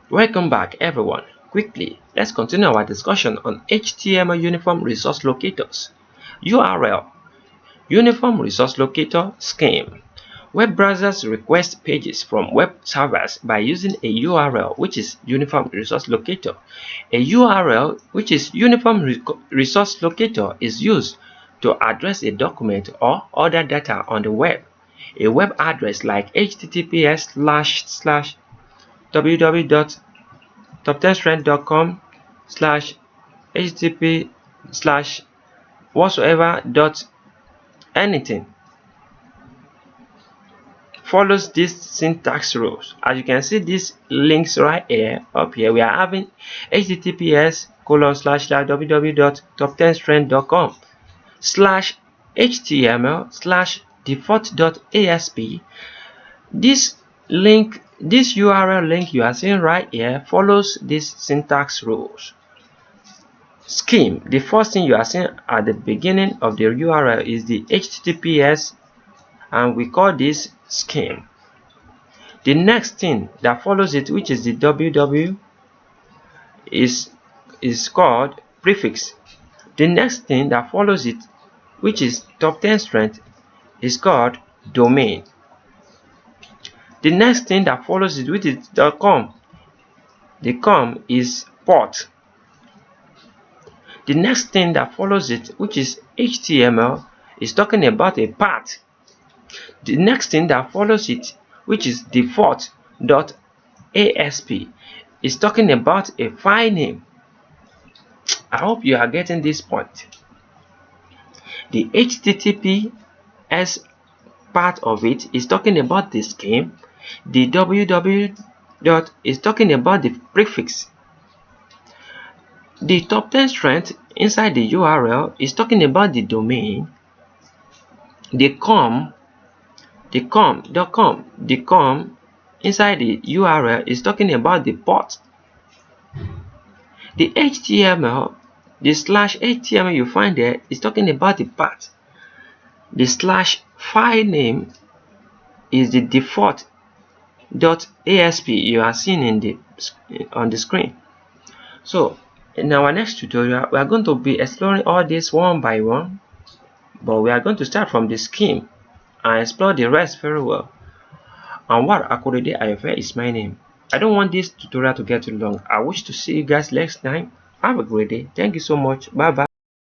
Welcome back everyone. Quickly, let's continue our discussion on HTML Uniform Resource Locators. URL Uniform Resource Locator Scheme. Web browsers request pages from web servers by using a URL which is Uniform Resource Locator. A URL which is Uniform Resource Locator is used to address a document or other data on the web. A web address like https://www.toptenstrength.com/http/whatsoever.anything follows these syntax rules. As you can see, these links right here, up here, we are having https://www.toptenstrength.com/html/default.asp. This URL link you are seeing right here follows these syntax rules. Scheme, the first thing you are seeing at the beginning of the URL is the https, and we call this scheme. The next thing that follows it, which is the www, is called prefix. The next thing that follows it, which is top 10 strength, is called domain. The next thing that follows it, which is .com, the com is port. The next thing that follows it, which is HTML, is talking about a path. The next thing that follows it, which is default.asp, is talking about a file name. I hope you are getting this point. The HTTPS part of it is talking about the scheme. The www is talking about the prefix. The top 10 strength inside the URL is talking about the domain. The com inside the URL is talking about the port. The HTML, the /HTML you find there is talking about the path. The /file name is the default.asp you are seeing on the screen. So in our next tutorial, we are going to be exploring all this one by one, but we are going to start from the scheme and explore the rest very well. Anwar Akorede Ayofe is my name. I don't want this tutorial to get too long. I wish to see you guys next time. Have a great day. Thank you so much. Bye bye.